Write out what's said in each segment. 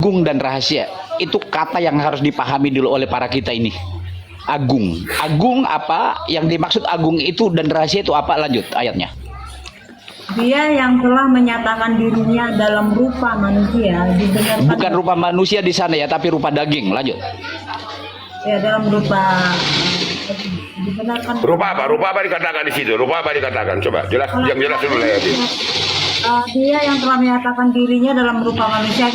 agung dan rahasia. Itu kata yang harus dipahami dulu oleh para kita ini. Agung. Agung apa? Yang dimaksud agung itu dan rahasia itu apa? Lanjut ayatnya. Dia yang telah menyatakan dirinya dalam rupa manusia dibenarkan. Bukan rupa manusia di sana ya, tapi rupa daging. Lanjut. Ya, dalam rupa dibenarkan. Rupa apa? Rupa apa dikatakan di situ? Rupa apa dikatakan? Coba jelas, yang jelas dulu ya. Dia yang telah menyatakan dirinya dalam rupa manusia.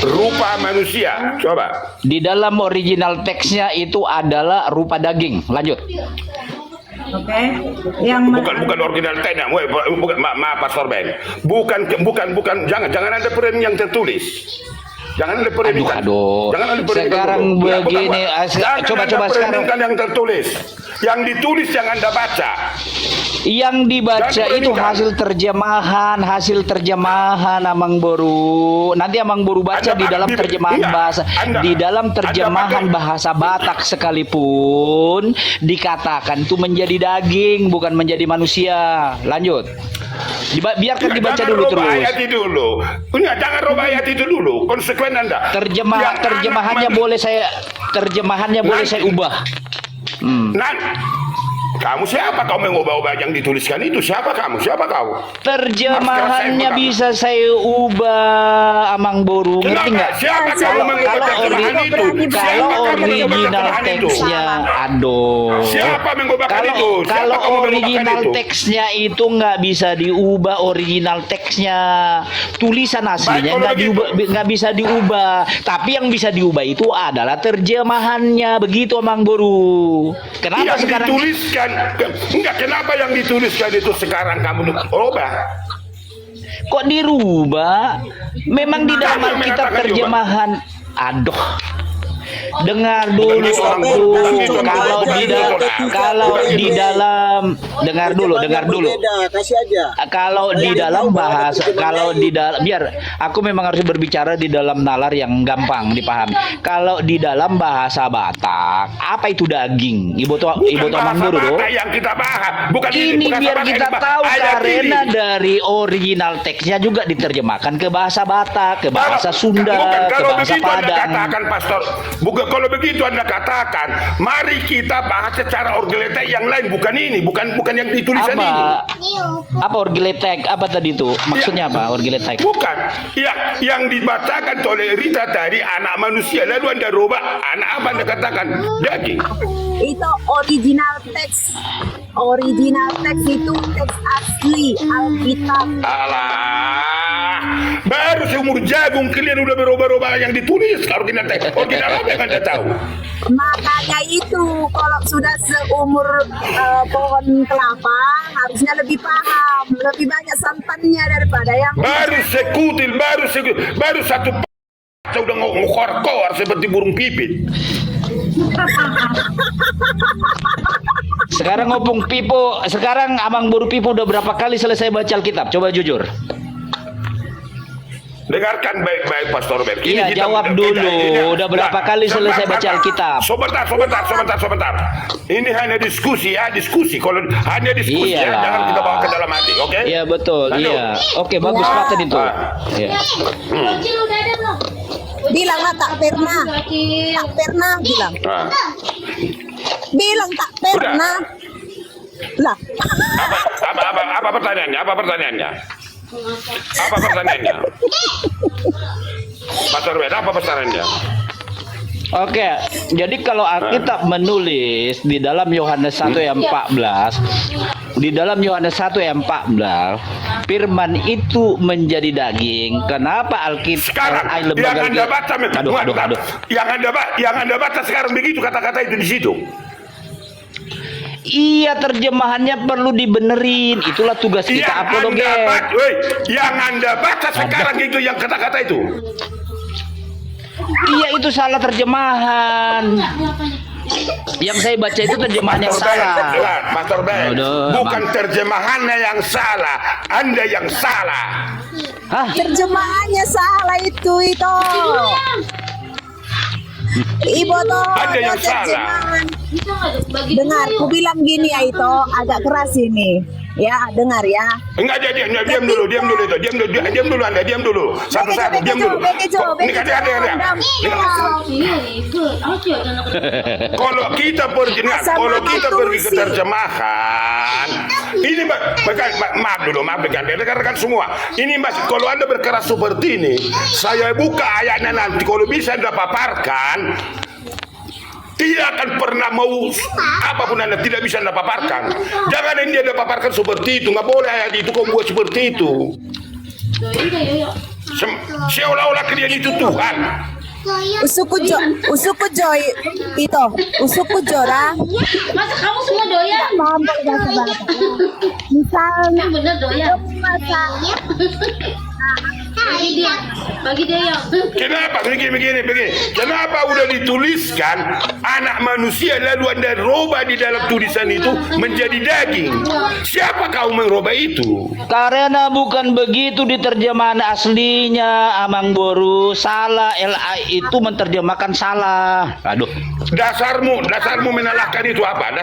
Rupa manusia. Coba. Di dalam original teksnya itu adalah rupa daging. Lanjut. Oke. Yang Bukan original teksnya. Bukan, maaf Pastor Ben. Bukan. Jangan ada frame yang tertulis. Jangan ada perintah. Aduh. Jangan ada Sekarang ya, begini, coba sekarang. Yang tertulis, yang ditulis yang Anda baca. Yang dibaca itu hasil terjemahan Amang Boru. Nanti Amang Boru baca di dalam terjemahan bahasa, di dalam terjemahan bahasa Batak sekalipun dikatakan itu menjadi daging, bukan menjadi manusia. Lanjut. Biarkan dibaca dulu terus. Ayat itu dulu. Jangan roba ayat itu dulu. Konsekuen Anda. Terjemahannya boleh saya ubah. Kamu siapa kau mengubah-ubah yang dituliskan itu? Siapa kamu? Siapa kau? Terjemahannya bisa saya ubah, Amang Boru. Ngerti nggak? Siapa kamu mengubah terjemahan itu? Kalau original teksnya, aduh. Siapa mengubahkan itu? Kalau original teksnya itu nggak bisa diubah, original teksnya, tulisan aslinya nggak bisa diubah. Tapi yang bisa diubah itu adalah terjemahannya, begitu Amang Boru. Kenapa yang sekarang? Dituliskan enggak, kenapa yang dituliskan itu sekarang kamu ubah? Kok dirubah? Memang di dalam Alkitab terjemahan. Aduh. Dengar dulu, kalau di dalam dengar dulu. Kasih aja. Kalau di dalam bahasa, biar aku memang harus berbicara di dalam nalar yang gampang dipahami. Kalau di dalam bahasa Batak, apa itu daging? Ibu Amang Boru yang kita paham, bukan ini bukan biar kita tahu karena dari original teksnya juga diterjemahkan ke bahasa Batak, ke bahasa Sunda, ke bahasa Padang. Katakan Pastor, bukan kalau begitu Anda katakan, mari kita bahas secara orgeletek yang lain, bukan ini, bukan yang ditulisan ini. Apa orgeletek? Apa tadi itu? Maksudnya apa orgeletek? Bukan. Yang dibacakan oleh Rita tadi anak manusia, lalu Anda rubah anak apa Anda katakan? Daging. Itu original teks. Original teks itu teks asli Alkitab. Alah, baru seumur jagung kalian udah berubah-ubah yang ditulis original teks. Original apa yang Anda tahu? Makanya itu kalau sudah seumur pohon kelapa harusnya lebih paham, lebih banyak santannya daripada yang baru satu saya udah ngokor-kor seperti burung pipit. Sekarang ngopung Pipo, sekarang Amang Boru Pipo udah berapa kali selesai baca Alkitab? Coba jujur. Dengarkan baik-baik Pastor Ben. Iya, jawab dulu. Udah berapa kali selesai baca Alkitab? Sebentar. Ini hanya diskusi ya, Kalau hanya diskusi ya, jangan kita bawa ke dalam hati, oke? Iya, betul. Lalu. Iya. Oke, bagus Pak itu. Iya. Bilanglah tak pernah bilang. Bilang tak pernah. Lah. Apa pertanyaannya? Pastor Ben, apa pertanyaannya? Oke, jadi kalau Alkitab menulis di dalam Yohanes 1 ayat 14, di dalam Yohanes 1 ayat 14, firman itu menjadi daging. Kenapa Alkitab sekarang yang Anda baca, yang Anda baca sekarang begitu kata-kata itu di situ. Iya, terjemahannya perlu dibenerin. Itulah tugas kita apologet. Yang Anda baca sekarang itu yang kata-kata itu. Iya, itu salah terjemahan. Yang saya baca itu terjemahan yang salah. Pastor Ben, bukan terjemahannya yang salah, Anda yang salah. Hah? Terjemahannya salah itu. Ibu toh Ada yang salah. Dengar, ku bilang gini ya itu agak keras ini. Ya, dengar ya. Enggak, diam dulu itu. Diam dulu Anda, diam dulu. Satu-satu, diam dulu. Ini ada. Kalau kita pergi ke terjemahan, ini maaf rekan-rekan semua. Ini Mas, kalau Anda berkeras seperti ini, saya buka ayatnya nanti. Kalau bisa Anda paparkan, tidak akan pernah mau apapun Anda tidak bisa Anda paparkan. Jangan Anda paparkan seperti itu. Nggak boleh ayat itu kau buat seperti itu. Seolah-olah kalian itu Tuhan. Usuku joy itu. Usuku jora. Masa kamu semua doyan? Misalnya Bener doyan. masaknya Bagi dia yang. Kenapa begini? Kenapa udah dituliskan anak manusia lalu Anda roba di dalam tulisan itu menjadi daging? Siapa kau merubah itu? Karena bukan begitu di terjemahan aslinya, Amang Boru. Salah, LA itu menerjemahkan salah. Aduh. Dasarmu menalahkan itu apa?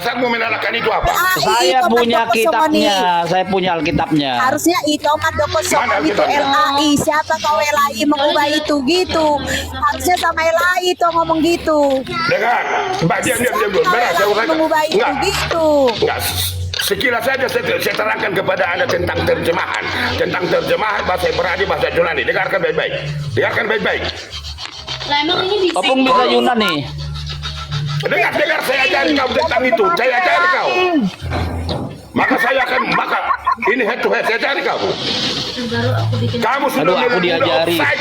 Saya punya kitabnya, saya punya Alkitabnya. Harusnya itu Mandoko Mana Somoni itu kitabnya? LAI. Siapa kau LAI mengubah itu gitu? Harusnya sama LAI itu ngomong gitu. Dengar, Mbak diam dulu. Benar, saya uraikan. Mengubah itu Enggak. gitu. Enggak. Sekilas saja saya terangkan kepada Anda tentang terjemahan bahasa Ibrani, bahasa Yunani. Dengarkan baik-baik. Lah emang ini bisa. Opung bisa Yunani. Dengar saya ajari kau tentang itu. Saya ajari kau. Maka ini head to head saya ajari kau. Baru aku bikin. Kamu sudah Aduh, aku bilang sudah diajari. offside.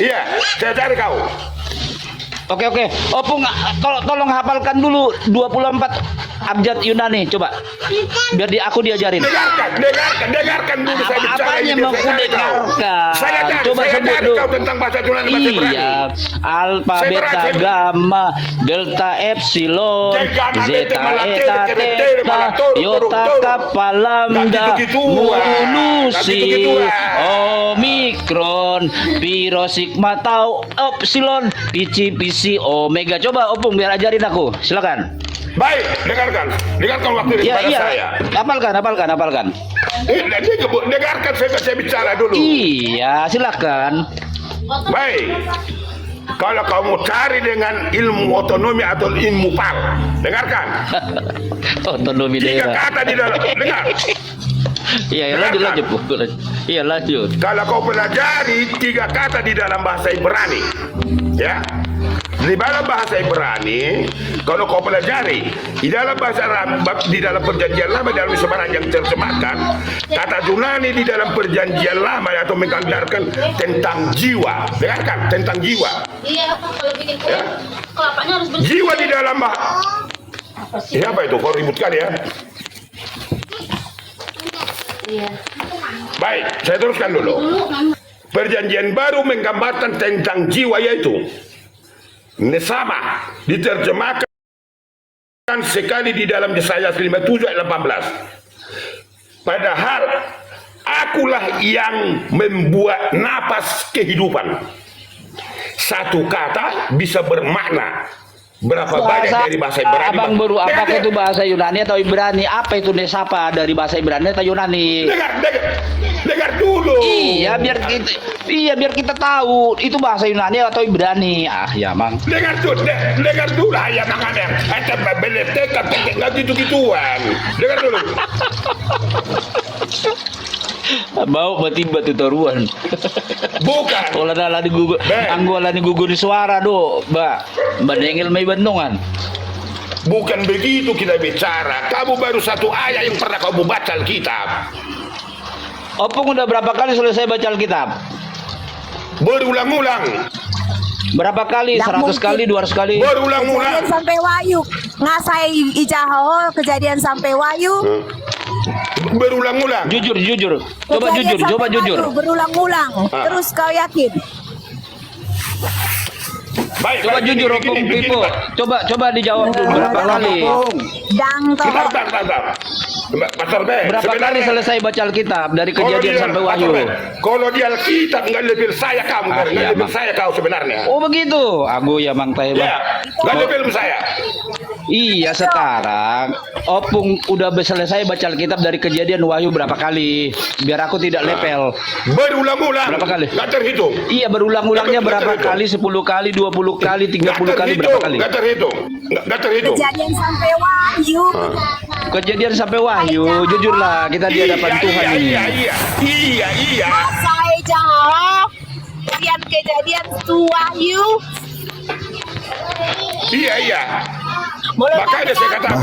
Iya, saya ajari kau. Oke. Opung, tolong hafalkan dulu 24 abjad Yunani, coba. Biar aku diajarin. Dengarkan dulu saya bicara Apanya ini. mau ku dengarkan? Saya Coba ajari sebut dulu. kau tentang bahasa Yunani, bahasa Ibrani. Iya, alfa, Saya beta, berhasil. gamma, delta, epsilon, Gamma, beta, zeta, malah eta, tele, theta, malah toro, iota, toro. kappa, lambda, Nggak gitu-gituan. Nggak mulusi, gitu-gituan. omikron, piro, sigma, tau, epsilon, pici, pisi, omega. Coba Opung biar ajarin aku, silakan. Baik, dengarkan waktu Ya, daripada iya, saya. hafalkan. Dengarkan saya bicara dulu. Iya, silakan. Baik. Kalau kamu cari dengan ilmu otonomi atau ilmu PAL, dengarkan. Otonomi 3 daerah. kata di dalam. Dengar. Iya, lanjut. Iya, lanjut. Kalau kau pelajari 3 kata di dalam bahasa Ibrani, ya. Di dalam bahasa Ibrani, kalau kau pelajari di dalam bahasa Arab, di dalam perjanjian lama dalam sebarang yang terjemahkan, kata Yunani di dalam perjanjian lama atau menggambarkan tentang jiwa. Dengarkan, tentang jiwa. Iya, apa kalau bikin kue? Ya. Kelapanya harus bersih. Jiwa di dalam apa itu? Kau ribut kali ya. Iya. Baik, saya teruskan dulu. Perjanjian baru menggambarkan tentang jiwa, yaitu Nesama diterjemahkan sekali di dalam Yesaya 57 ayat 18. Padahal akulah yang membuat napas kehidupan. Satu kata bisa bermakna berapa banyak dari bahasa Ibrani. Abang Boru, apakah itu bahasa Yunani atau Ibrani? Apa itu Nesapa dari bahasa Ibrani atau Yunani? Dengar dulu. Iya, biar kita tahu itu bahasa Yunani atau Ibrani. Ah, ya, Mang. Dengar dulu ya makanya. Ente beletekan nggak gitu-gituan. Dengar dulu. Mau tiba tutoruan. Bukan. Olah dah di gugur, anggola ni gugur di suara do, Mbak Dengel may bandungan. Bukan begitu kita bicara. Kamu baru satu ayat yang pernah kamu baca Alkitab. Opung udah berapa kali selesai baca Alkitab? Berulang-ulang. Berapa kali? Nggak 100 kali, 200 kali? Berulang-ulang. Kejadian sampai Wahyu. Ngasai ijaho kejadian sampai Wahyu. Berulang-ulang. Jujur. Coba Kejadian jujur, coba sampai jujur. Wahyu, berulang-ulang. Terus kau yakin? Baik, Coba baik, jujur gini, Opung gini, Pipo. Pak. Coba dijawab dulu berapa kali? Dang toh. Bentar. Pastor Ben, Berapa kali sebenarnya selesai baca Alkitab dari kejadian sampai Wahyu? Kalau di Alkitab nggak lebih saya kamu, Ah, nggak iya, lebih Bang. saya kau sebenarnya. Oh begitu. Aku ya Mang Teh. Ya, nggak lebih saya. Iya sekarang Opung udah selesai baca Alkitab dari Kejadian Wahyu berapa kali biar aku tidak lepel. Berulang-ulang. Berapa kali? Nggak terhitung. Iya berulang-ulangnya Nggak berapa terhitung. kali? 10 kali, 20 kali, 30 kali Nggak berapa kali? Nggak terhitung. Nggak terhitung. Kejadian sampai Wahyu. Kejadian sampai Wahyu, jujurlah kita di hadapan Tuhan ini. Iya. Saya jawab. Kejadian tu Wahyu. Iya. Makanya saya katakan.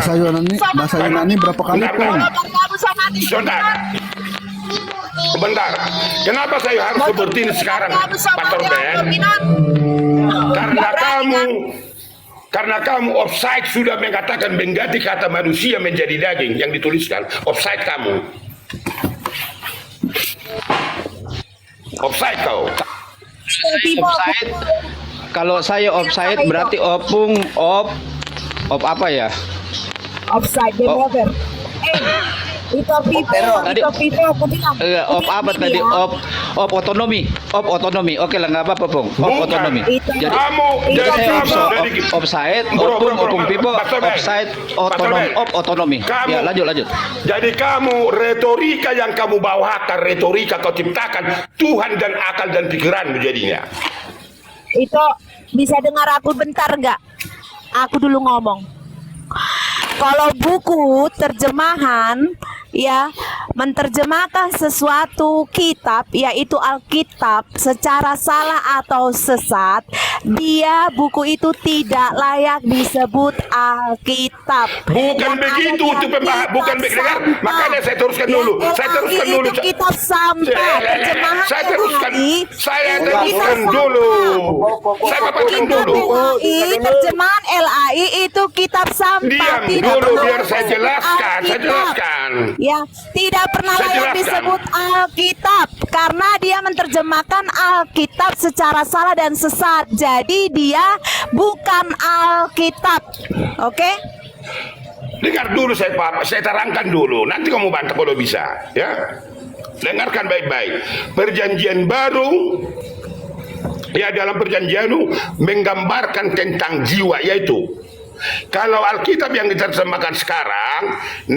Bahasa Yunani berapa kali Bentar, Pong? Sebentar. Kenapa saya harus seperti ini sekarang, Pastor Ben? Karena kamu offside sudah mengatakan mengganti kata manusia menjadi daging yang dituliskan. Offside kamu. Offside kau. Offside. Kalau saya offside berarti Opung op apa ya? Offside game over. Itu Pipo aku bilang. Op apa tadi? Op otonomi. Oke lah nggak apa-apa Pung. Op Bukan. otonomi. Jadi Jadi saya kamu offside, Bro, Opung Pipo Pastor Ben. offside Pastor Ben. otonomi. Kamu- Ya lanjut. Jadi kamu retorika yang kamu bawakan, retorika kau ciptakan Tuhan dan akal dan pikiranmu jadinya. Itu bisa dengar aku bentar nggak? Aku dulu ngomong. Kalau buku terjemahan ya menerjemahkan sesuatu kitab yaitu Alkitab secara salah atau sesat, dia buku itu tidak layak disebut Alkitab. Bukan Yang begitu ada itu di pembahas, Alkitab bukan begitu. sampah. Makanya saya teruskan Yang dulu. Saya LAI teruskan dulu. itu kitab sampah. Terjemahan Saya teruskan. LAI Saya itu teruskan kitab dulu. sampah. Saya paparkan Kitab dulu. LAI, terjemahan LAI itu kitab sampah. Diam Tidak dulu pernah biar saya disebut jelaskan. Saya Alkitab. jelaskan. Ya, tidak pernah Saya layak jelaskan. disebut Alkitab karena dia menerjemahkan Alkitab secara salah dan sesat. Jadi dia bukan Alkitab. Oke? Dengar dulu saya terangkan dulu. Nanti kamu bantah kalau bisa, ya. Dengarkan baik-baik. Perjanjian baru ya dalam perjanjian menggambarkan tentang jiwa yaitu kalau Alkitab yang diterjemahkan sekarang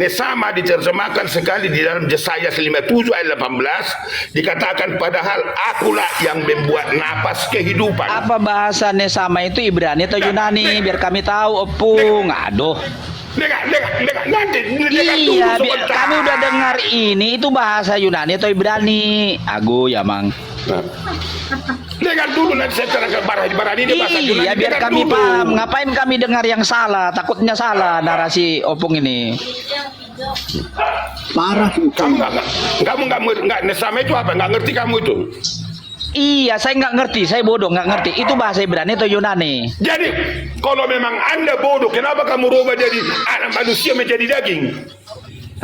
sama diterjemahkan sekali di dalam Yesaya 57 ayat 18 dikatakan padahal akulah yang membuat napas kehidupan. Apa bahasannya sama itu Ibrani atau Yunani biar kami tahu Opung. Aduh. Dengar nanti dengar dulu Iya, sebentar. kami udah dengar ini itu bahasa Yunani atau Ibrani. Aku ya Mang. Dengar dulu nanti saya terangkan barang ini bahasa Yunani. Iya, biar Dengar kami dulu. paham. Ngapain kami dengar yang salah? Takutnya salah narasi Opung ini. Parah Kamu nggak sama itu apa? Nggak ngerti kamu itu. Iya, saya nggak ngerti. Saya bodoh nggak ngerti. Itu bahasa Ibrani atau Yunani? Jadi kalau memang Anda bodoh, kenapa kamu rubah jadi anak manusia menjadi daging?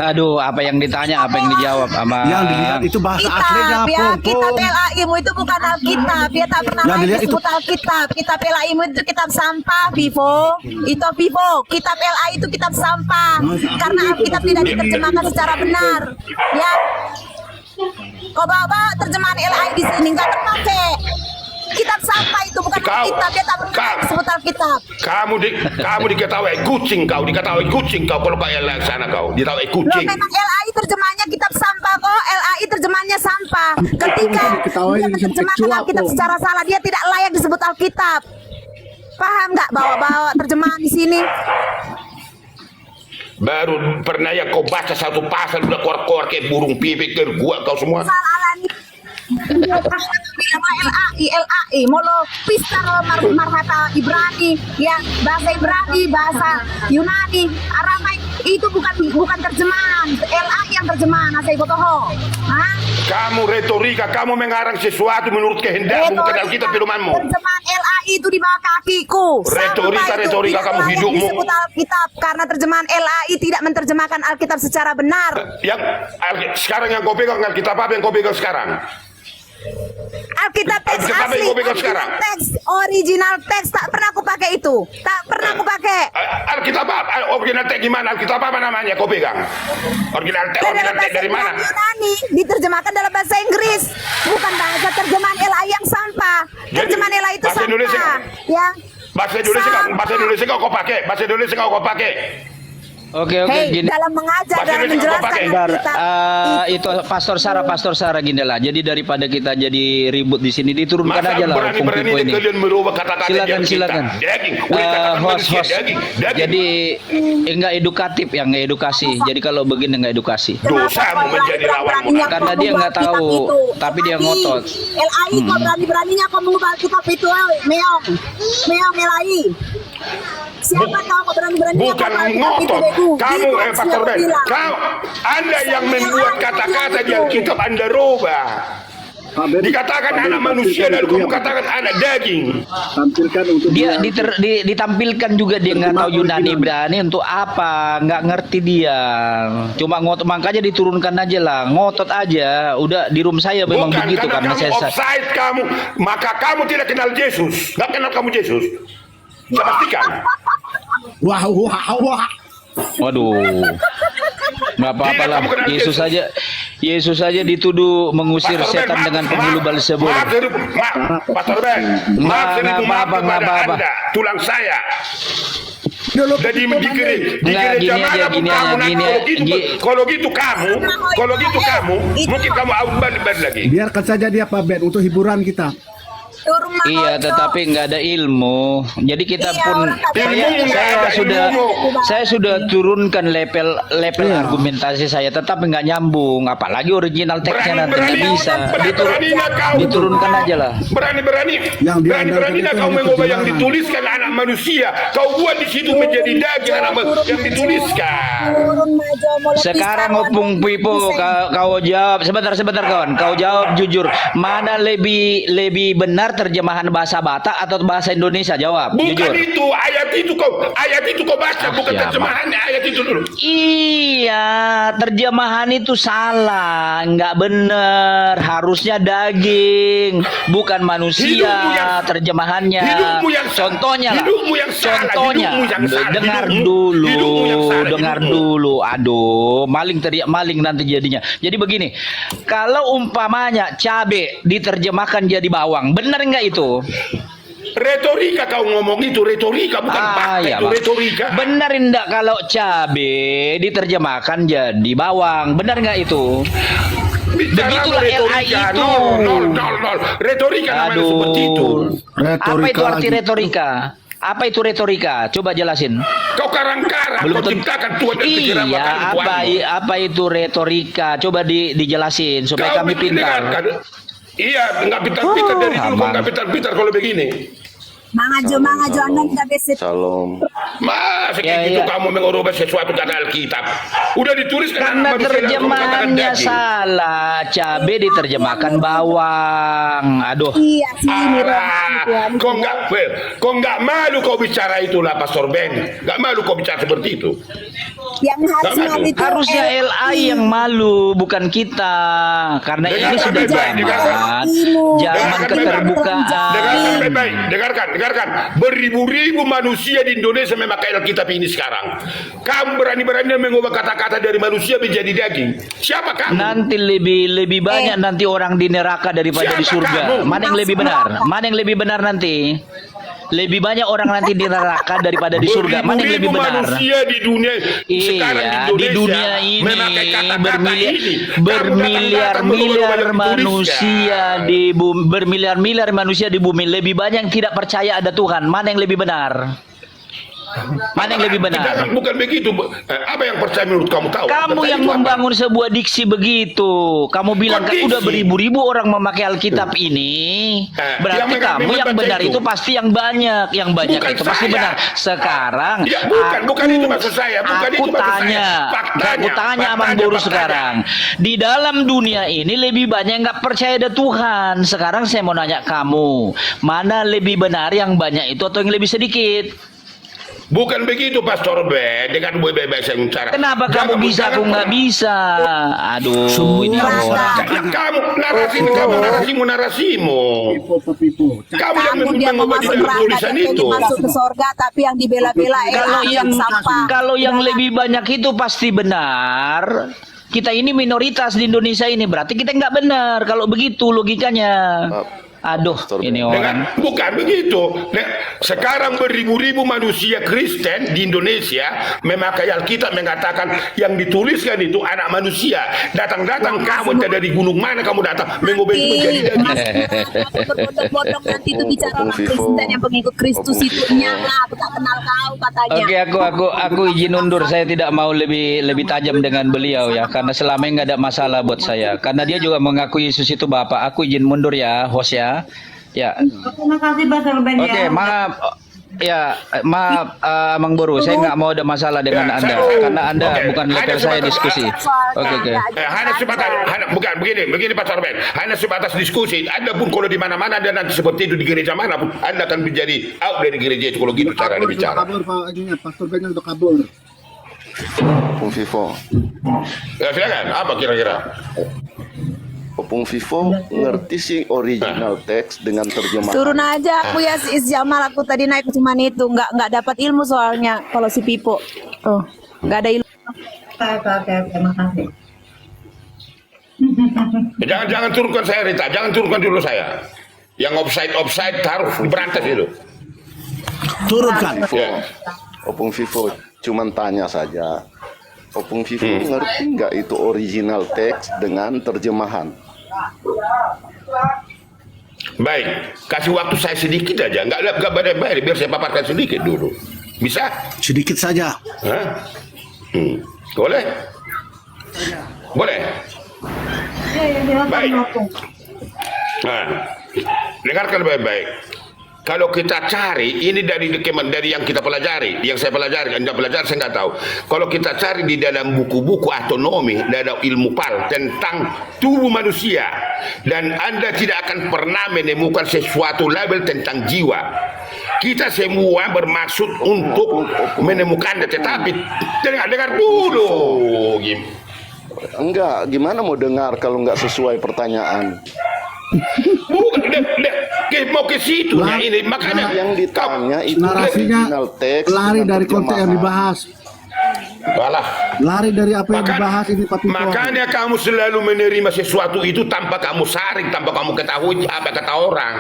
Aduh, apa yang ditanya, apa yang dijawab sama yang dilihat itu bahasa aslinya Kitab ya, Pong. kitab LAI-mu itu bukan Alkitab. Dia tak pernah Yang layak dilihat disebut Alkitab. Kitab LAI-mu itu kitab sampah, Vivo. Itu Vivo. Kitab LAI itu kitab sampah. Karena Alkitab tidak diterjemahkan secara benar. Ya. Kau bawa terjemahan LAI di sini nggak terpakai. Kitab sampah itu bukan Alkitab. Dia tak pernah disebut Alkitab. Kamu diketahui kucing kau, kalau kau yang sana kau, diketahui Loh, kucing. memang LAI terjemahannya kitab sampah kok. LAI terjemahannya sampah. Ketika dia menerjemahkan Alkitab secara salah, dia tidak layak disebut Alkitab. Paham nggak bawa-bawa terjemahan di sini? Baru pernah ya kau baca satu pasal udah keluar kayak burung pipik ke gua kau semua. Salah nih. LAI molo pisah marhata Ibrani ya, bahasa Ibrani, bahasa Yunani, Aramai itu bukan terjemahan. LAI yang terjemahan asai botoho. Hah? Kamu retorika, kamu mengarang sesuatu menurut kehendakmu, bukan Alkitab firmanmu. Terjemahan LAI itu di bawah kakiku. Retorika Sampai itu kau tidak layak hidupmu. disebut Alkitab karena terjemahan LAI tidak menerjemahkan Alkitab secara benar. Yang sekarang yang kau pegang Alkitab apa yang kau pegang sekarang? Alkitab teks Alkitab asli, yang kau pegang sekarang? original teks tak pernah aku pakai itu, tak pernah aku pakai. Alkitab apa? Original teks gimana? Alkitab apa namanya kau pegang? Original teks dari mana? Yunani diterjemahkan dalam bahasa Inggris, bukan bahasa terjemahan LAI yang sampah. Terjemahan LAI itu bahasa Indonesia? sampah, ya. Bahasa Indonesia kau pakai. Bahasa Indonesia kau pakai. Oke, Hei, gini. dalam mengajar, Bahasa dalam Indonesia kau menjelaskan pakai. Bentar, kita, itu Pastor Sarah gini lah. Jadi daripada kita jadi ribut di sini, diturunkan Masa aja lah opung berani-berani pipo ini. kalian merubah kata-kata Silakan, kita? silakan. Daging. Boleh katakan manusia, Host. daging. Jadi enggak edukatif, yang enggak edukasi. Jadi kalau begini enggak edukasi. Dosamu menjadi lawanmu. Karena dia nggak tahu, tapi dia ngotot. LAI kok berani-beraninya kau mengubah kitab itu, Meong LAI. Siapa tahu kau berani-beraninya kau Bukan mengubah kitab itu, ngotot. Begu. Kamu, Itu Pastor Ben, bilang. Anda yang membuat kata-kata di Alkitab Anda rubah. Dikatakan anak manusia dan kamu katakan anak daging. Tampilkan untuk Dia ditampilkan juga dia nggak tahu Yunani berani untuk apa, nggak ngerti dia. Cuma ngotot, makanya diturunkan aja lah, ngotot aja. Udah di room saya memang Bukan begitu karena karena kamu saya. offside kamu, maka kamu tidak kenal Yesus. Nggak kenal kamu Yesus. Saya pastikan. Wah. Waduh, nggak apa-apa Tidak, lah. kamu kenal Yesus saja dituduh mengusir Pastor Ben, setan dengan pemilu Beelzebul. Pastor Ben, maaf kepada Anda, tulang saya. Jadi Nggak, gini aja, kalau gitu kamu, mungkin kamu balik lagi. Biarkan saja dia Pak Ben untuk hiburan kita. Turun Mang Iya, Ojo. tetapi nggak ada ilmu. Jadi kita Iya, pun orang tak ada ilmu, nggak ada ilmu. saya sudah turunkan level argumentasi saya, tetapi nggak nyambung. Apalagi original teksnya nanti nggak bisa. Diturunkan aja lah. Yang diandalkan Berani-beraninya itu kau hanya mengubah yang perjuangan. dituliskan anak manusia. Kau buat di situ menjadi daging yang dituliskan. Turun Majo, mulai Sekarang pisang, opung pipo kau jawab sebentar kawan. Kau jawab jujur. Mana lebih benar terjemahan bahasa Batak atau bahasa Indonesia? Jawab Bukan jujur. itu, ayat itu kau baca, bukan siapa? terjemahannya ayat itu dulu. Iya, terjemahan itu salah, nggak bener. Harusnya daging, bukan manusia. Hidupmu yang- Terjemahannya. hidupmu yang salah. Contohnya lah. Hidupmu yang salah. Contohnya. Hidupmu yang salah. Dengar Hidupmu yang salah. dengar Hidupmu. dulu. Aduh, maling teriak maling nanti jadinya. Jadi begini, kalau umpamanya cabe diterjemahkan jadi bawang, benar nggak itu? Retorika kau ngomong itu, retorika bukan fakta, Iya, itu Bang. retorika. Benar enggak kalau cabe diterjemahkan jadi bawang? Benar nggak itu? Begitulah LAI itu. Nol. Retorika namanya seperti itu. Apa itu arti lagi. retorika? Apa itu retorika? Coba jelasin. Kau karang-karang, kau tentu. ciptakan Tuhan dan pikiran Iya, Tuhanmu. apa itu retorika? Coba dijelasin supaya Kau kami pintar. mendengarkan. Iya, nggak pintar-pintar dari dulu, kau aman. nggak pintar-pintar kalau begini. Mang Ojo, Anda tidak bisa. Masa Ya, kayak gitu ya. kamu mengubah sesuatu kata Alkitab? Udah ditulis Karena terjemahannya daging. salah, cabe diterjemahkan bawang. Aduh. Iya sih, ini Alah, kau nggak malu kau bicara itulah Pastor Ben, nggak malu kau bicara seperti itu. yang harus Nggak malu itu Harusnya LAI yang malu, bukan kita. Karena ini Dengarkan sudah baik-baik, zaman Dengarkan keterbukaan. Dengarkan. Beribu-ribu manusia di Indonesia memakai Alkitab ini sekarang. Kamu berani-berani mengubah kata-kata dari manusia menjadi daging. Siapa kamu? Nanti lebih banyak nanti orang di neraka daripada di Siapa surga. kamu? Mana yang lebih benar? Mana yang lebih benar nanti? Lebih banyak orang nanti di neraka daripada di surga. Mana yang lebih benar? Manusia di dunia sekarang Iya, di di Indonesia dunia ini memakai kata-kata ini. bermiliar-miliar manusia di bumi, bermiliar-miliar manusia di bumi. Lebih banyak yang tidak percaya ada Tuhan. Mana yang lebih benar? Mana yang lebih benar? Bukan begitu. Apa yang percaya menurut kamu tahu? Kamu Percaya yang itu apa? membangun sebuah diksi begitu. Kamu bilang kan Kok udah diksi? beribu-ribu orang memakai Alkitab ini. Berarti yang kamu yang membaca benar itu. itu pasti yang banyak. Yang banyak Bukan itu pasti saya. benar. Sekarang Ya, bukan itu maksud saya. Bukan aku itu maksud saya. tanya, Faktanya, aku tanya Abang faktanya, Boru faktanya. sekarang. Di dalam dunia ini lebih banyak yang nggak percaya ada Tuhan. Sekarang saya mau nanya kamu, mana lebih benar yang banyak itu atau yang lebih sedikit? Bukan begitu Pastor B, dengan bebas saya bicara. Kenapa kamu bisa, aku nggak bisa? Aduh, ini orang. Karena kamu narasimu. Pipo. Kamu yang kamu dia mau mengubah di masuk dalam neraka tulisan dan itu. masuk ke surga tapi yang dibela-bela Kalau LAI yang sampah. kalau yang lebih banyak itu pasti benar. Kita ini minoritas di Indonesia ini, berarti kita nggak benar kalau begitu logikanya. Aduh, ini orang. Bukan begitu. Sekarang beribu-ribu manusia Kristen di Indonesia memakai Alkitab mengatakan yang dituliskan itu anak manusia. Datang-datang kamu dari gunung mana kamu datang mengubah itu menjadi daging. Bodoh nanti itu bicara orang Kristen yang pengikut Kristus itu nyala, aku tak kenal kau katanya. Oke, aku izin undur. Saya tidak mau lebih tajam dengan beliau ya, karena selama ini nggak ada masalah buat saya. Karena dia juga mengakui Yesus itu Bapak. Aku izin mundur ya, host ya. Ya. Terima kasih Pastor Ben ya. Oke, maaf. Ya, maaf Mang Boru, saya nggak mau ada masalah dengan Ya, Anda, karena Anda oke. bukan Hanya level saya sebatas- diskusi. Oke. Hanya sebatas, bukan begini Pak Sorben, hanya sebatas diskusi. Anda pun kalau di mana-mana Anda nanti seperti itu di gereja mana pun, Anda akan menjadi out dari gereja itu kalau gitu cara Kabur, bicara. kabur Pak Ajunya, Pastor Ben udah kabur. Opung Vivo. Ya silakan, apa kira-kira? Opung Vivo ngerti sih original teks dengan terjemahan. Turun aja aku ya si Jamal, aku tadi naik cuman itu nggak dapat ilmu soalnya kalau si Pipo. Oh, nggak ada ilmu. Oke, terima kasih. Jangan turunkan saya Rita, jangan turunkan dulu saya. Yang offside taruh di berantas itu. Turunkan. Ya. Opung Vivo cuman tanya saja. Opung Vivo ngerti nggak itu original teks dengan terjemahan? Baik, kasih waktu saya sedikit aja, nggak banyak, biar saya paparkan sedikit dulu. Bisa? Sedikit saja. Hah? Boleh? Boleh? Ya, silakan Baik. Bapak. Nah, dengarkan baik-baik. Kalau kita cari, ini dari yang kita pelajari, yang saya pelajari, Anda pelajari, saya nggak tahu. Kalau kita cari di dalam buku-buku astronomi, dalam ilmu PAL tentang tubuh manusia, dan Anda tidak akan pernah menemukan sesuatu label tentang jiwa. Kita semua bermaksud untuk menemukannya, tetapi dengar dulu. Enggak, gimana mau dengar kalau nggak sesuai pertanyaan? Bukan, mau ke situ ya ini makanya Yang ditanya itu Narasinya original teks lari dengan dari konteks yang terjemahan. dibahas. Walah. Lari dari apa yang dibahas ini Pak Pipo. Makanya kamu selalu menerima sesuatu itu tanpa kamu saring, tanpa kamu ketahui apa kata orang.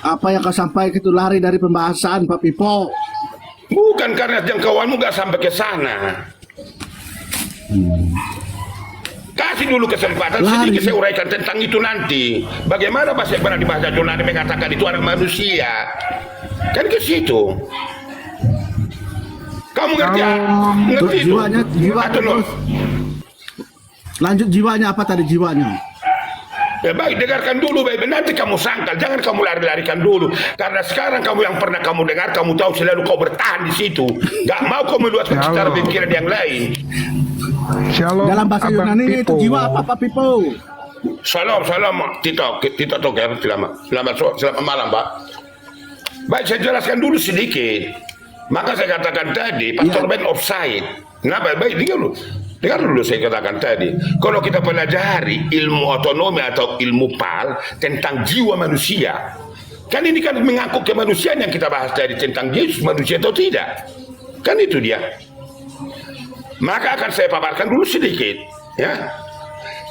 Apa yang kau sampaikan itu lari dari pembahasan Pak Pipo. Bukan karena jangkauanmu gak sampai ke sana. Kasih dulu kesempatan Lari. sedikit saya uraikan tentang itu nanti. Bagaimana bahasa Ibrani bahasa Yunani mengatakan itu anak manusia. Kan ke situ. Kamu ngerti ya? Ngerti itu? Jiwanya Atau no? terus. Lanjut jiwanya apa tadi jiwanya? Ya baik, dengarkan dulu baik. Nanti kamu sangkal, jangan kamu lari-larikan dulu. Karena sekarang kamu yang pernah kamu dengar, kamu tahu selalu kau bertahan di situ. Gak mau kau meluaskan secara pikiran yang lain. Shalom. Dalam bahasa Abang Yunani itu Pipo. jiwa apa Pak Pipo? Salam Tito Toker, selamat malam Pak. Baik, saya jelaskan dulu sedikit. Maka saya katakan tadi, Pastor Ben offside. Kenapa? Baik, dengar dulu saya katakan tadi. Kalau kita pelajari ilmu otonomi atau ilmu PAL tentang jiwa manusia, kan ini kan mengangkut kemanusiaan yang kita bahas tadi tentang Yesus manusia atau tidak. Kan itu dia. Maka akan saya paparkan dulu sedikit, ya.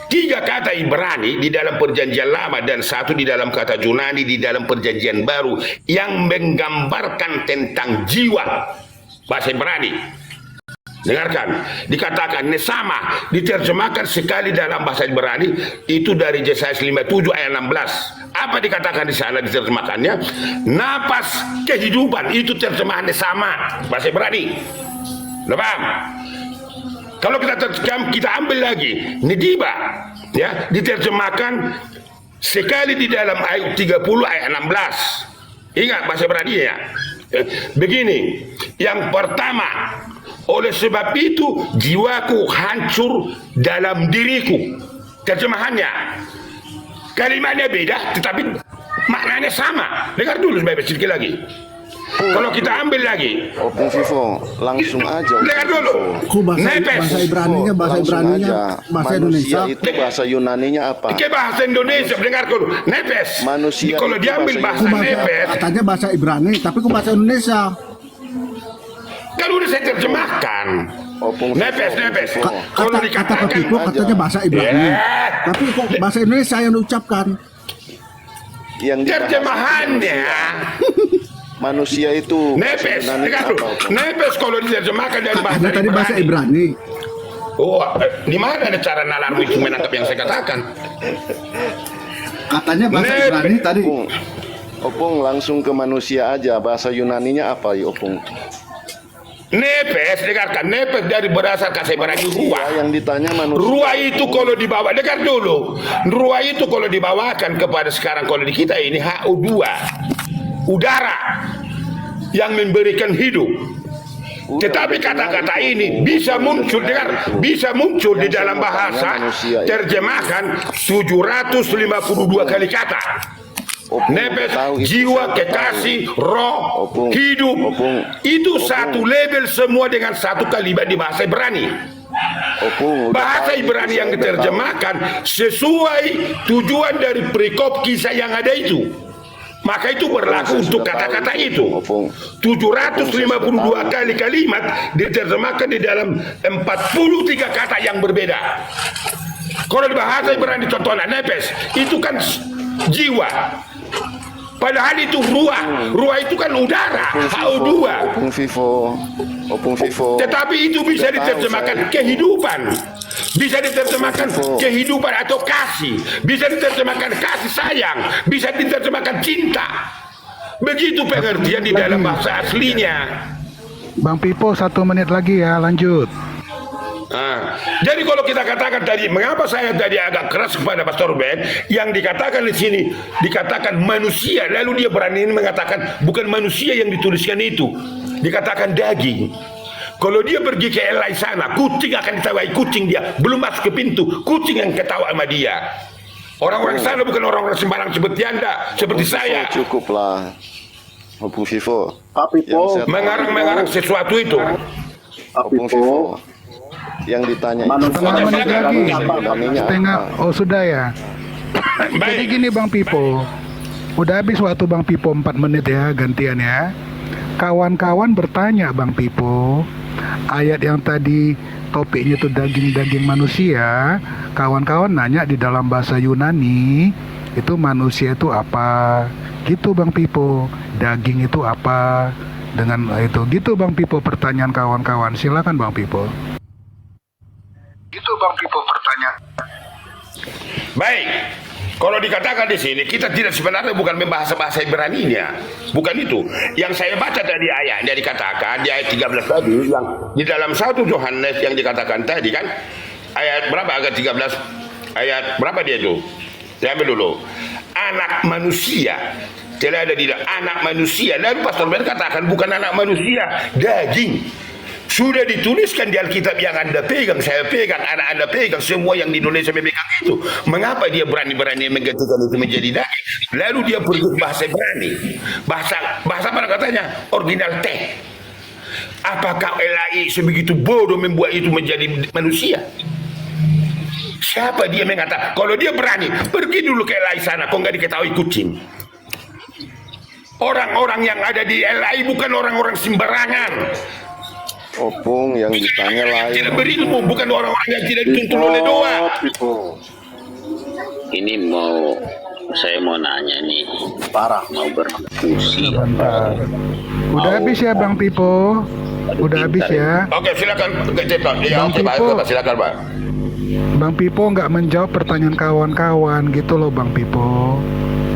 3 kata Ibrani di dalam perjanjian lama dan 1 di dalam kata Yunani di dalam perjanjian baru yang menggambarkan tentang jiwa bahasa Ibrani. Dengarkan, dikatakan nesama diterjemahkan sekali dalam bahasa Ibrani itu dari Yesaya 57 ayat 16. Apa dikatakan di sana diterjemahkannya? Napas kehidupan, itu terjemahan nesama bahasa Ibrani. Udah paham? Kalau kita ambil lagi Nediba, ya, diterjemahkan sekali di dalam ayat 30 ayat 16. Ingat bahasa Ibrani ya. Begini, yang pertama, oleh sebab itu jiwaku hancur dalam diriku. Terjemahannya, kalimatnya beda, tetapi maknanya sama. Dengar dulu sedikit lagi. Kalau kita ambil lagi, Opung Vivo, langsung aja. dengar dulu. Kok bahasa Nepes. Ibraninya, bahasa Langsung Ibraninya, aja. bahasa Manusia Indonesia. itu bahasa Yunaninya apa? Ke bahasa Indonesia, dengar dulu. Nepes. Manusia Kalau itu diambil bahasa bahasa Kok bahasa, nepes, katanya bahasa Ibrani, tapi kok bahasa Indonesia? kalau udah saya terjemahkan. Opung Nepes. Vivo. Kalau Kata Pak dikatakan, Pipo katanya bahasa Ibrani, Ya. tapi kok bahasa Indonesia yang diucapkan? yang dibahas terjemahannya manusia itu nepes. Yunani Dengar apa, dulu. Opung? Nepes kalau diterjemahkan dari bahasa Katanya tadi bahasa Ibrani. Oh, di mana ada cara nalarmu itu menangkap yang saya katakan? Katanya bahasa Nepes. Ibrani tadi. Opung langsung ke manusia aja. Bahasa Yunaninya apa ya, Opung? Nepes, dengarkan. Nepes dari berasal kata Ibrani ruah. Yang ditanya manusia. Ruah itu kalau dibawa, dengar dulu. Ruah itu kalau dibawakan kepada sekarang kalau di kita ini HO2, udara yang memberikan hidup. Tetapi kata-kata ini bisa muncul, dengar, bisa muncul di dalam bahasa terjemahkan 752 kali kata. Opung Nepes, tahu itu jiwa, satu kekasih, kali. roh, Opung, hidup. Opung, Itu Opung. satu label semua dengan satu kalimat di bahasa Ibrani. Opung, udah Bahasa tahu Ibrani itu, yang saya udah diterjemahkan sesuai tujuan dari perikop kisah yang ada itu. Maka itu berlaku Opung, saya untuk sudah kata-kata tahu itu. Opung. 752 kali kalimat diterjemahkan di dalam 43 kata yang berbeda. Kalau di bahasa Ibrani contohnya nepes, itu kan jiwa. Padahal itu ruah. Ruah itu kan udara, HO2. Opung Vivo, Opung Vivo. Tetapi itu bisa Udah tahu diterjemahkan saya. kehidupan. Bisa diterjemahkan Vivo. kehidupan atau kasih. Bisa diterjemahkan kasih sayang. Bisa diterjemahkan cinta. Begitu pengertian di dalam bahasa aslinya. Bang Pipo 1 menit lagi ya, lanjut. Ah, jadi kalau kita katakan tadi, mengapa saya tadi agak keras kepada Pastor Ben, yang dikatakan di sini dikatakan manusia, lalu dia berani mengatakan bukan manusia yang dituliskan itu, dikatakan daging. Kalau dia pergi ke LA sana, kucing akan ditawai kucing dia, belum masuk ke pintu, kucing yang ketawa sama dia. Orang-orang sana bukan orang-orang sembarang seperti Anda, seperti saya, Cukuplah. Opung Vivo. Tapi Yang saya tahu, mengarang-mengarang sesuatu itu. Opung Vivo. Yang ditanya itu Setengah menit lagi. Yunaninya Setengah, apa? oh sudah ya. Jadi Baik. gini Bang Pipo, udah habis waktu Bang Pipo 4 menit ya, gantian ya. Kawan-kawan bertanya Bang Pipo, ayat yang tadi topiknya itu daging-daging manusia, kawan-kawan nanya di dalam bahasa Yunani, itu manusia itu apa? Gitu Bang Pipo, daging itu apa? Dengan itu, gitu Bang Pipo pertanyaan kawan-kawan, silakan Bang Pipo. Gitu Bang Pipo pertanyaan. Baik. Kalau dikatakan di sini, kita tidak sebenarnya bukan membahas bahasa Ibraninya. Bukan itu. Yang saya baca tadi ayat yang dikatakan di ayat 13 tadi, yang di dalam 1 Yohanes yang dikatakan tadi kan, ayat berapa agak 13? Ayat berapa dia itu? Saya ambil dulu. Anak manusia. Tidak ada di dalam anak manusia. Lalu Pastor Ben katakan bukan anak manusia, daging. Sudah dituliskan di Alkitab yang Anda pegang, saya pegang, anak Anda pegang, semua yang di Indonesia memegang itu. Mengapa dia berani-berani menggantikan itu menjadi daging? Lalu dia pergi ke bahasa Ibrani. Bahasa apa katanya? Original teh. Apakah LAI sebegitu bodoh membuat itu menjadi manusia? Siapa dia mengatakan? Kalau dia berani, pergi dulu ke LAI sana, kok nggak diketahui kucing. Orang-orang yang ada di LAI bukan orang-orang sembarangan. Opung yang ditanya lain. Tidak berilmu, bukan orang-orang yang tidak dituntun oleh doa. Ini saya mau nanya nih, mau berdiskusi. Sebentar. Udah habis ya Bang Pipo? Udah habis ya? Oke, silakan cepat. Ya, Bang oke, Pak. Pipo. Silakan, Pak. Bang Pipo nggak menjawab pertanyaan kawan-kawan gitu loh Bang Pipo.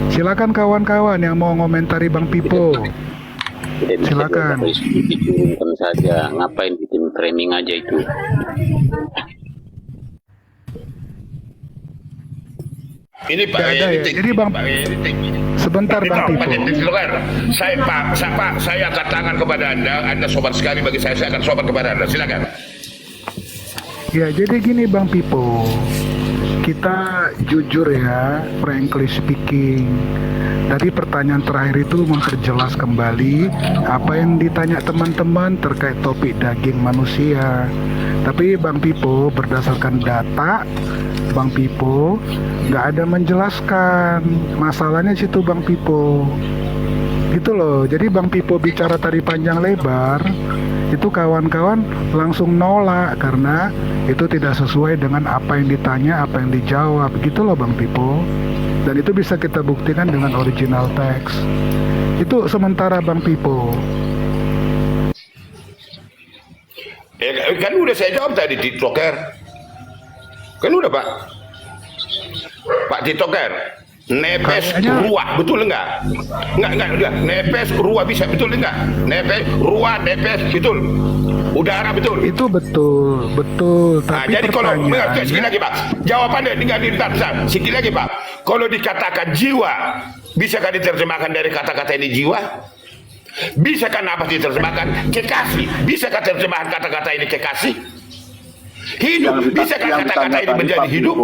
Silakan kawan-kawan yang mau ngomentari Bang Pipo. Silakan. Diturunkan saja, ngapain bikin training aja itu? Ini Pak. Nggak ada ya. Jadi Bang, sebentar Bang Pipo. Saya angkat tangan kepada Anda sobat sekali bagi saya akan sobat kepada Anda. Silakan. Ya jadi gini Bang Pipo, kita jujur ya, frankly speaking, dari pertanyaan terakhir itu memperjelas kembali apa yang ditanya teman-teman terkait topik daging manusia. Tapi Bang Pipo berdasarkan data, Bang Pipo nggak ada menjelaskan masalahnya situ Bang Pipo. Gitu loh, jadi Bang Pipo bicara tadi panjang lebar, itu kawan-kawan langsung nolak karena itu tidak sesuai dengan apa yang ditanya, apa yang dijawab. Gitu loh Bang Pipo. Dan itu bisa kita buktikan dengan original teks. Itu sementara Bang Pipo. Kan udah saya jawab tadi TikToker. Kan udah Pak TikToker. Nepes ruah betul enggak? Enggak udah. Nepes ruah bisa betul enggak? Nepes ruah nepes betul. Udara betul. Itu betul. Tapi jadi kalau sekali lagi Pak, jawabannya tinggal ditahan. Sekali lagi Pak, kalau dikatakan jiwa, bisakah diterjemahkan dari kata-kata ini jiwa? Bisakah apa diterjemahkan kekasih? Bisakah terjemahan kata-kata ini kekasih? Hidup, bisakah kata-kata ini menjadi hidup?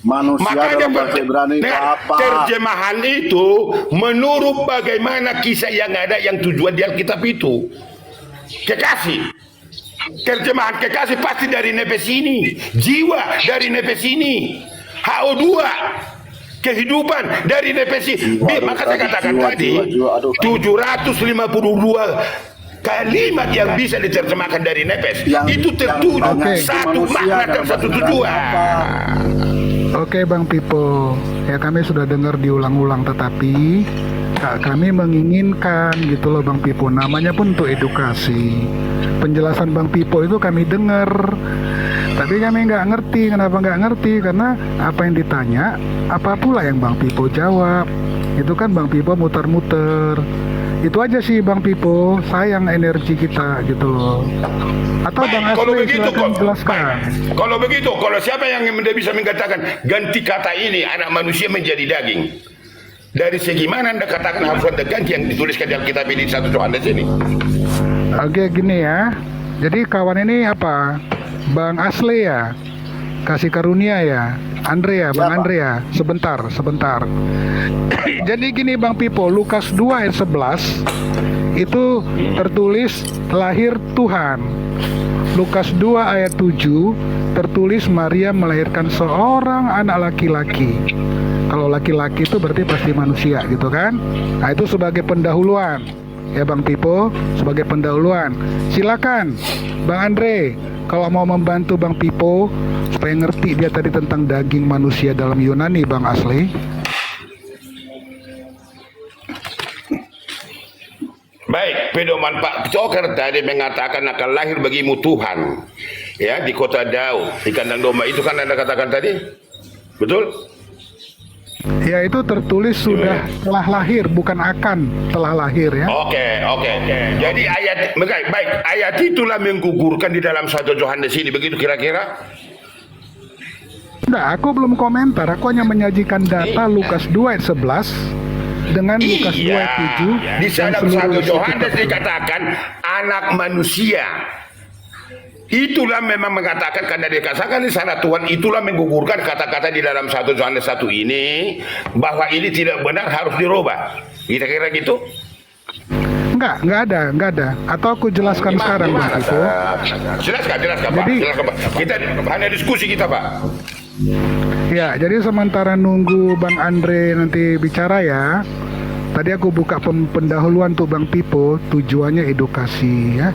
Manusia Makanya dalam bahasa Ibrani apa? terjemahan itu menurut bagaimana kisah yang ada yang tujuan di Alkitab itu. Kekasih. Terjemahan kekasih pasti dari nepes ini. Jiwa dari nepes ini. HO2. Kehidupan dari nepes ini. Maka saya katakan tadi 752 kalimat yang bisa diterjemahkan dari nepes itu tertuju satu makna dan satu tujuan. Oke Bang Pipo, ya kami sudah dengar diulang-ulang, tetapi kami menginginkan gitu loh Bang Pipo, namanya pun untuk edukasi. Penjelasan Bang Pipo itu kami dengar, tapi kami nggak ngerti. Kenapa nggak ngerti? Karena apa yang ditanya, apa pula yang Bang Pipo jawab. Itu kan Bang Pipo muter-muter. Itu aja sih Bang Pipo, sayang energi kita gitu loh. Atau Bang Asli silakan jelaskan. Kalau begitu, kalau siapa yang bisa mengatakan ganti kata ini anak manusia menjadi daging, dari segi mana Anda katakan harus ada ganti yang dituliskan di Alkitab ini 1 Yohanes ini? Oke gini ya, jadi kawan ini apa? Bang Asli ya? Kasih karunia ya? Andrea, Bang Andrea, sebentar. Jadi gini Bang Pipo, Lukas 2 ayat 11 itu tertulis lahir Tuhan. Lukas 2 ayat 7 tertulis Maria melahirkan seorang anak laki-laki. Kalau laki-laki itu berarti pasti manusia gitu kan. Nah itu sebagai pendahuluan ya Bang Pipo, sebagai pendahuluan. Silakan Bang Andre, kalau mau membantu Bang Pipo supaya ngerti dia tadi tentang daging manusia dalam Yunani, Bang Asli. Baik, pedoman Pak Coker tadi mengatakan akan lahir bagimu Tuhan, ya di kota Daud, di kandang domba itu kan Anda katakan tadi, betul? Ya itu tertulis sudah telah lahir, bukan akan telah lahir ya. Oke. Jadi ayat baik, ayat itulah menggugurkan di dalam 1 Yohanes ini, begitu kira-kira? Nah, aku belum komentar, aku hanya menyajikan data Lukas 2 ayat 11 dengan Lukas 2 ayat 7 di dalam 1 Yohanes dikatakan anak manusia. Itulah memang mengatakan karena dikatakan di sana Tuhan, itulah menggugurkan kata-kata di dalam 1 Yohanes 1 ini bahwa ini tidak benar, harus dirubah. Kira-kira gitu? Enggak ada. Atau aku jelaskan sekarang Bang Pipo. Jelaskan Pak. Jelaskan, Pak. Kita hanya diskusi kita Pak. Ya, jadi sementara nunggu Bang Andre nanti bicara ya. Tadi aku buka pendahuluan tuh Bang Pipo, tujuannya edukasi ya.